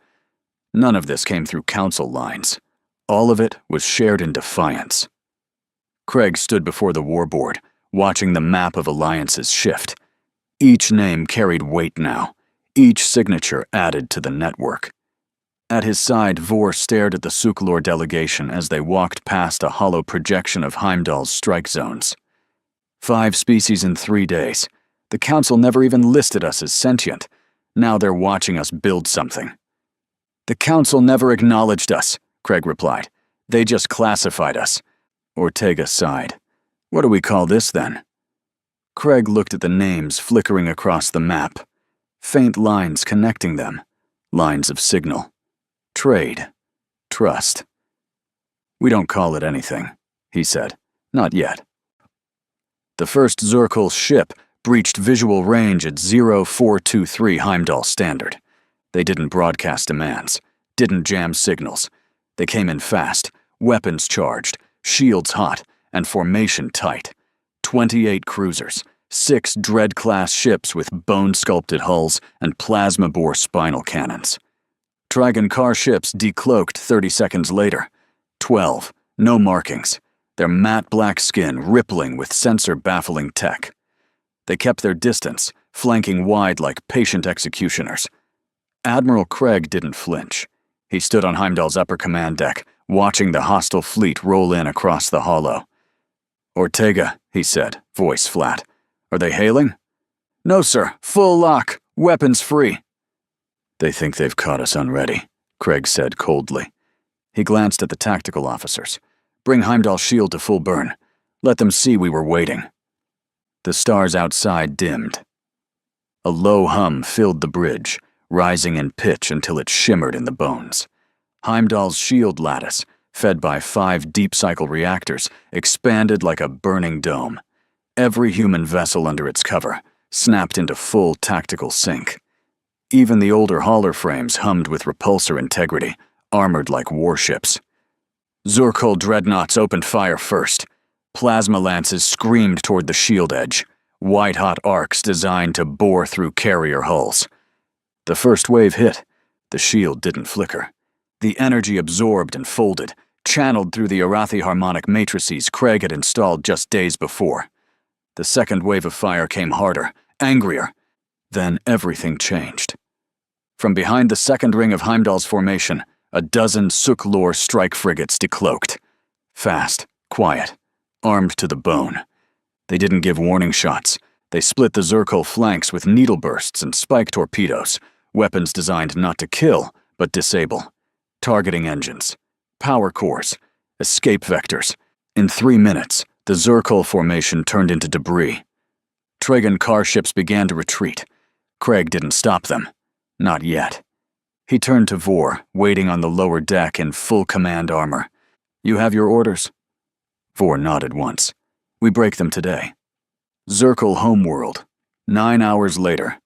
None of this came through council lines. All of it was shared in defiance. Craig stood before the warboard, watching the map of alliances shift. Each name carried weight now, each signature added to the network. At his side, Vor stared at the Suklor delegation as they walked past a hollow projection of Heimdall's strike zones. 5 species in 3 days. The council never even listed us as sentient. Now they're watching us build something. "The council never acknowledged us," Craig replied. "They just classified us." Ortega sighed. "What do we call this then?" Craig looked at the names flickering across the map. Faint lines connecting them. Lines of signal. Trade. Trust. "We don't call it anything," he said. "Not yet." The first Zirkul ship breached visual range at 0423 Heimdall Standard. They didn't broadcast demands, didn't jam signals. They came in fast, weapons charged, shields hot, and formation tight. 28 cruisers, 6 Dread-class ships with bone-sculpted hulls and plasma-bore spinal cannons. Trigon car ships decloaked 30 seconds later. 12, no markings, their matte black skin rippling with sensor-baffling tech. They kept their distance, flanking wide like patient executioners. Admiral Craig didn't flinch. He stood on Heimdall's upper command deck, watching the hostile fleet roll in across the hollow. "Ortega," he said, voice flat. "Are they hailing?" "No, sir. Full lock. Weapons free." "They think they've caught us unready," Craig said coldly. He glanced at the tactical officers. "Bring Heimdall's shield to full burn. Let them see we were waiting." The stars outside dimmed. A low hum filled the bridge, rising in pitch until it shimmered in the bones. Heimdall's shield lattice, fed by 5 deep-cycle reactors, expanded like a burning dome. Every human vessel under its cover snapped into full tactical sync. Even the older hauler frames hummed with repulsor integrity, armored like warships. Zurkul dreadnoughts opened fire first. Plasma lances screamed toward the shield edge, white-hot arcs designed to bore through carrier hulls. The first wave hit. The shield didn't flicker. The energy absorbed and folded, channeled through the Arathi harmonic matrices Craig had installed just days before. The second wave of fire came harder, angrier. Then everything changed. From behind the second ring of Heimdall's formation, a dozen Suklor strike frigates decloaked. Fast, quiet, armed to the bone. They didn't give warning shots. They split the Zurkul flanks with needle bursts and spike torpedoes, weapons designed not to kill, but disable. Targeting engines, power cores, escape vectors. In 3 minutes, the Zurkul formation turned into debris. Tragan car ships began to retreat. Craig didn't stop them. Not yet. He turned to Vor, waiting on the lower deck in full command armor. "You have your orders?" Vor nodded once. "We break them today." Zurkul homeworld. 9 hours later.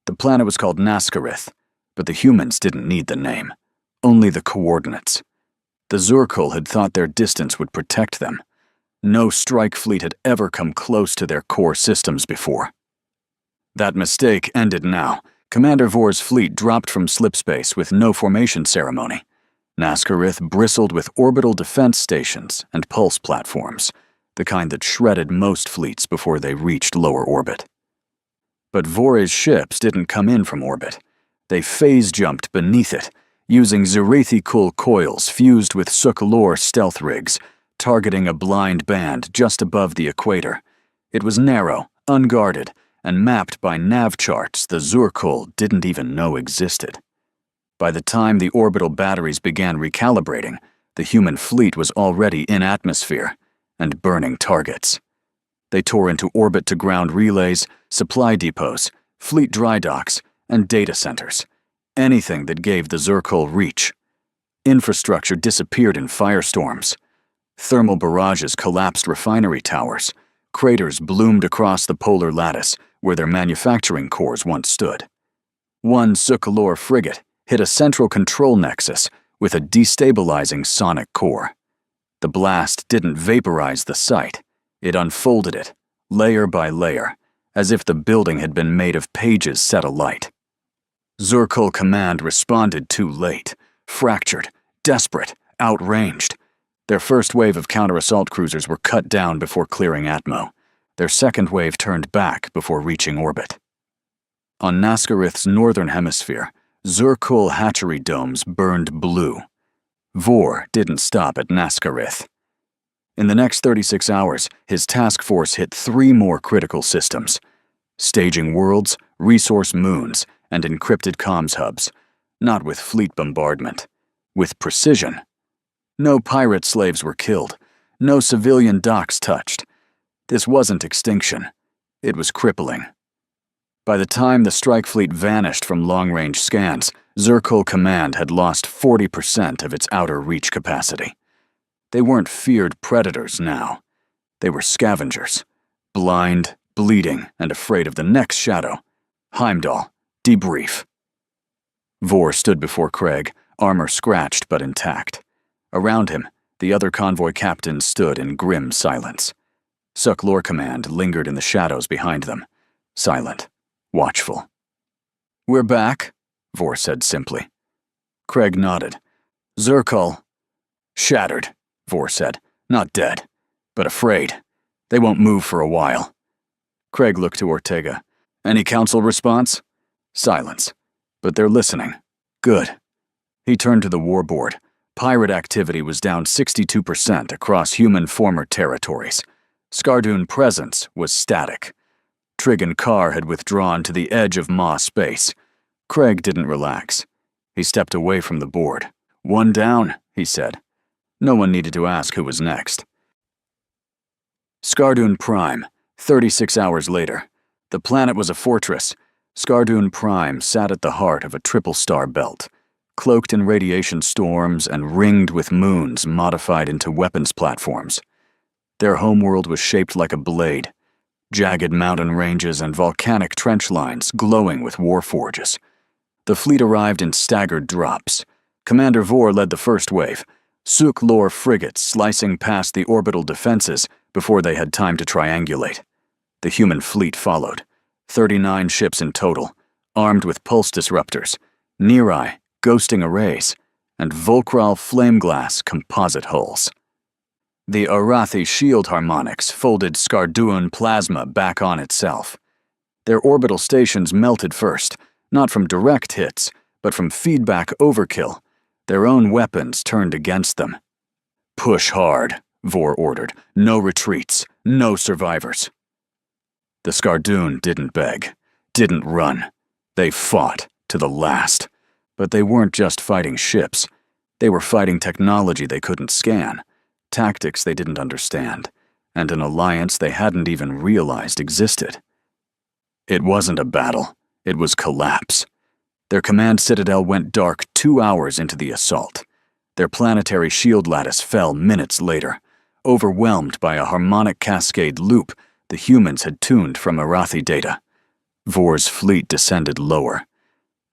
The planet was called Naskarith, but the humans didn't need the name. Only the coordinates. The Zurkul had thought their distance would protect them. No strike fleet had ever come close to their core systems before. That mistake ended now. Commander Vor's fleet dropped from slipspace with no formation ceremony. Naskarith bristled with orbital defense stations and pulse platforms, the kind that shredded most fleets before they reached lower orbit. But Vor's ships didn't come in from orbit. They phase-jumped beneath it, using Zerethikul coils fused with Suklor stealth rigs, targeting a blind band just above the equator. It was narrow, unguarded, and mapped by nav charts the Zurkul didn't even know existed. By the time the orbital batteries began recalibrating, the human fleet was already in atmosphere and burning targets. They tore into orbit-to-ground relays, supply depots, fleet dry docks, and data centers. Anything that gave the Zurkul reach. Infrastructure disappeared in firestorms. Thermal barrages collapsed refinery towers. Craters bloomed across the polar lattice, where their manufacturing cores once stood. One Suklor frigate hit a central control nexus with a destabilizing sonic core. The blast didn't vaporize the site. It unfolded it, layer by layer, as if the building had been made of pages set alight. Zurkul Command responded too late, fractured, desperate, outranged. Their first wave of counter-assault cruisers were cut down before clearing Atmo. Their second wave turned back before reaching orbit. On Naskarith's northern hemisphere, Zurkul hatchery domes burned blue. Vor didn't stop at Naskarith. In the next 36 hours, his task force hit 3 more critical systems: staging worlds, resource moons, and encrypted comms hubs, not with fleet bombardment, with precision. No pirate slaves were killed, no civilian docks touched. This wasn't extinction. It was crippling. By the time the strike fleet vanished from long-range scans, Zurkul Command had lost 40% of its outer reach capacity. They weren't feared predators now. They were scavengers, blind, bleeding, and afraid of the next shadow. Heimdall, debrief. Vor stood before Craig, armor scratched but intact. Around him, the other convoy captains stood in grim silence. Suklor Command lingered in the shadows behind them, silent, watchful. "We're back," Vor said simply. Craig nodded. "Zurkul." "Shattered," Vor said. "Not dead, but afraid. They won't move for a while." Craig looked to Ortega. "Any council response?" Silence. "But they're listening. Good." He turned to the war board. Pirate activity was down 62% across human former territories. Skardun presence was static. Trigg and Carr had withdrawn to the edge of Maw space. Craig didn't relax. He stepped away from the board. "One down," he said. No one needed to ask who was next. Skardun Prime, 36 hours later. The planet was a fortress. Skardun Prime sat at the heart of a triple-star belt, cloaked in radiation storms and ringed with moons modified into weapons platforms. Their homeworld was shaped like a blade, jagged mountain ranges and volcanic trench lines glowing with war forges. The fleet arrived in staggered drops. Commander Vor led the first wave, Suk-Lor frigates slicing past the orbital defenses before they had time to triangulate. The human fleet followed, 39 ships in total, armed with pulse disruptors, near-eye, ghosting arrays, and Volcral flame-glass composite hulls. The Arathi shield harmonics folded Skarduun plasma back on itself. Their orbital stations melted first, not from direct hits, but from feedback overkill. Their own weapons turned against them. "Push hard," Vor ordered. "No retreats, no survivors." The Skarduun didn't beg, didn't run. They fought to the last. But they weren't just fighting ships. They were fighting technology they couldn't scan, tactics they didn't understand, and an alliance they hadn't even realized existed. It wasn't a battle. It was collapse. Their command citadel went dark 2 hours into the assault. Their planetary shield lattice fell minutes later, overwhelmed by a harmonic cascade loop the humans had tuned from Arathi data. Vor's fleet descended lower.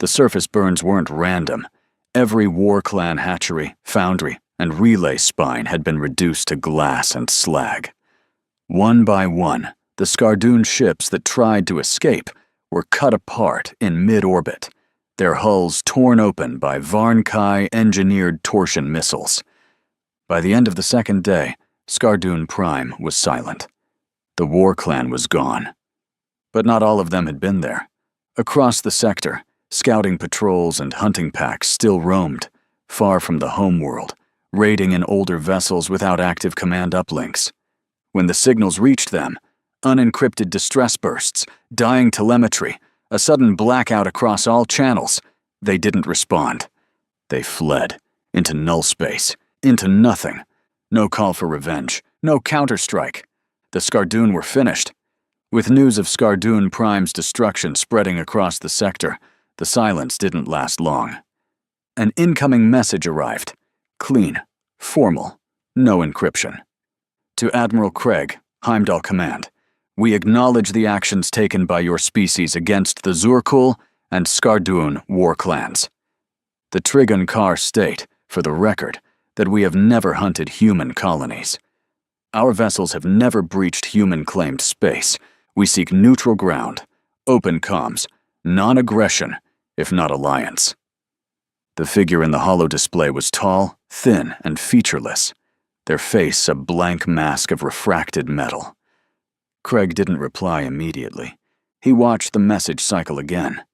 The surface burns weren't random. Every war clan hatchery, foundry, and relay spine had been reduced to glass and slag. One by one, the Skarduun ships that tried to escape were cut apart in mid-orbit, their hulls torn open by Varn-Kai-engineered torsion missiles. By the end of the second day, Skarduun Prime was silent. The war clan was gone. But not all of them had been there. Across the sector, scouting patrols and hunting packs still roamed, far from the homeworld, raiding in older vessels without active command uplinks. When the signals reached them, unencrypted distress bursts, dying telemetry, a sudden blackout across all channels, they didn't respond. They fled, into null space, into nothing. No call for revenge, no counterstrike. The Skarduun were finished. With news of Skarduun Prime's destruction spreading across the sector, the silence didn't last long. An incoming message arrived. Clean, formal, no encryption. To Admiral Craig, Heimdall Command, we acknowledge the actions taken by your species against the Zurkul and Skarduun war clans. The Trigun Kar state, for the record, that we have never hunted human colonies. Our vessels have never breached human-claimed space. We seek neutral ground, open comms, non-aggression, if not alliance. The figure in the holo display was tall, thin, and featureless, their face a blank mask of refracted metal. Craig didn't reply immediately. He watched the message cycle again,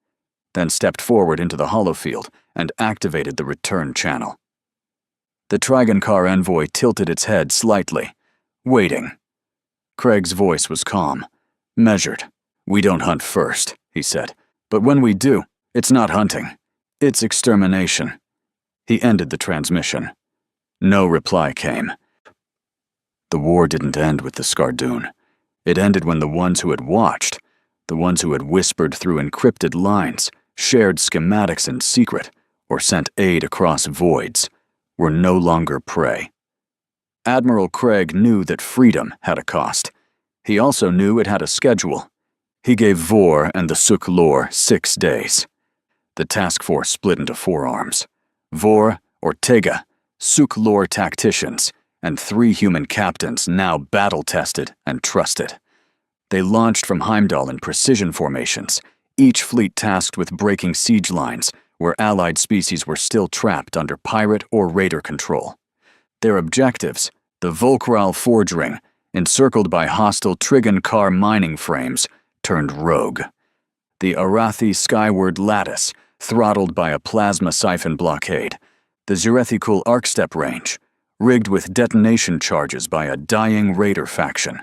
then stepped forward into the holofield and activated the return channel. The Trigun Kar envoy tilted its head slightly, waiting. Craig's voice was calm, measured. "We don't hunt first," he said. "But when we do, it's not hunting. It's extermination." He ended the transmission. No reply came. The war didn't end with the Skarduun. It ended when the ones who had watched, the ones who had whispered through encrypted lines, shared schematics in secret, or sent aid across voids, were no longer prey. Admiral Craig knew that freedom had a cost. He also knew it had a schedule. He gave Vor and the Suk-Lor 6 days. The task force split into 4 arms. Vor, Ortega, Suk-Lor tacticians, and 3 human captains now battle-tested and trusted. They launched from Heimdall in precision formations, each fleet tasked with breaking siege lines where allied species were still trapped under pirate or raider control. Their objectives, the Volcral forge ring, encircled by hostile Trigun Kar mining frames, turned rogue. The Arathi skyward lattice, throttled by a plasma siphon blockade. The Zerethikul arc-step range, rigged with detonation charges by a dying raider faction.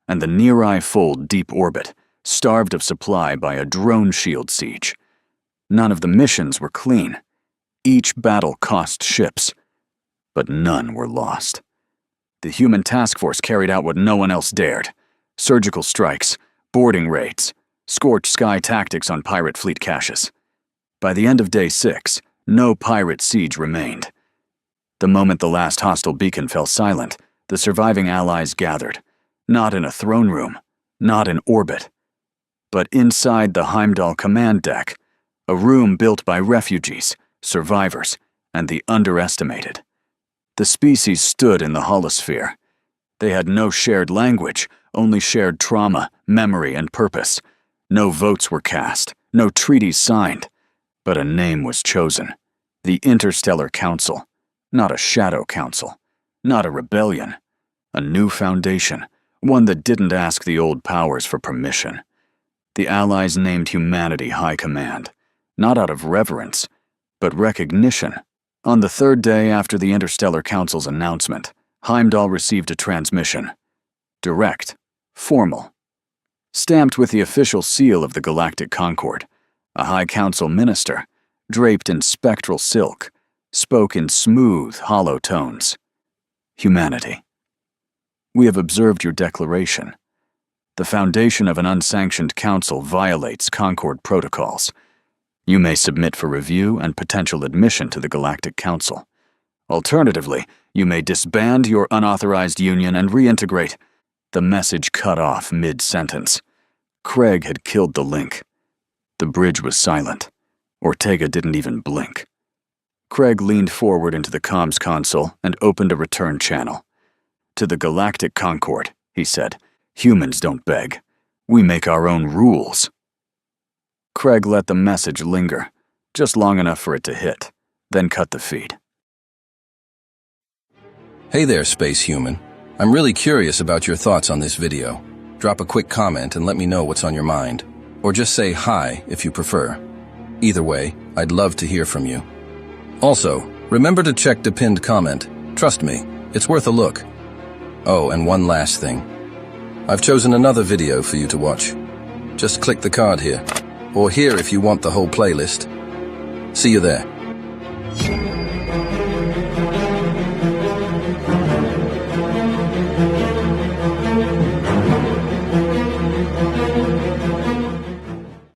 And the near-eye fold deep orbit, starved of supply by a drone shield siege. None of the missions were clean. Each battle cost ships, but none were lost. The human task force carried out what no one else dared. Surgical strikes, boarding raids, scorched sky tactics on pirate fleet caches. By the end of day 6, no pirate siege remained. The moment the last hostile beacon fell silent, the surviving allies gathered, not in a throne room, not in orbit, but inside the Heimdall command deck, A room built by refugees, survivors, and the underestimated. The species stood in the holosphere. They had no shared language, only shared trauma, memory, and purpose. No votes were cast, no treaties signed, but a name was chosen. The Interstellar Council. Not a shadow council. Not a rebellion. A new foundation, one that didn't ask the old powers for permission. The Allies named humanity High Command, not out of reverence, but recognition. On the third day after the Interstellar Council's announcement, Heimdall received a transmission. Direct, formal. Stamped with the official seal of the Galactic Concord, a High Council minister, draped in spectral silk, spoke in smooth, hollow tones. Humanity. We have observed your declaration. The foundation of an unsanctioned council violates Concord protocols. You may submit for review and potential admission to the Galactic Council. Alternatively, you may disband your unauthorized union and reintegrate. The message cut off mid-sentence. Craig had killed the link. The bridge was silent. Ortega didn't even blink. Craig leaned forward into the comms console and opened a return channel. To the Galactic Concord, he said, humans don't beg. We make our own rules. Craig let the message linger, just long enough for it to hit, then cut the feed. Hey there, space human. I'm really curious about your thoughts on this video. Drop a quick comment and let me know what's on your mind. Or just say hi if you prefer. Either way, I'd love to hear from you. Also, remember to check the pinned comment. Trust me, it's worth a look. Oh, and one last thing. I've chosen another video for you to watch. Just click the card here. Or here if you want the whole playlist. See you there.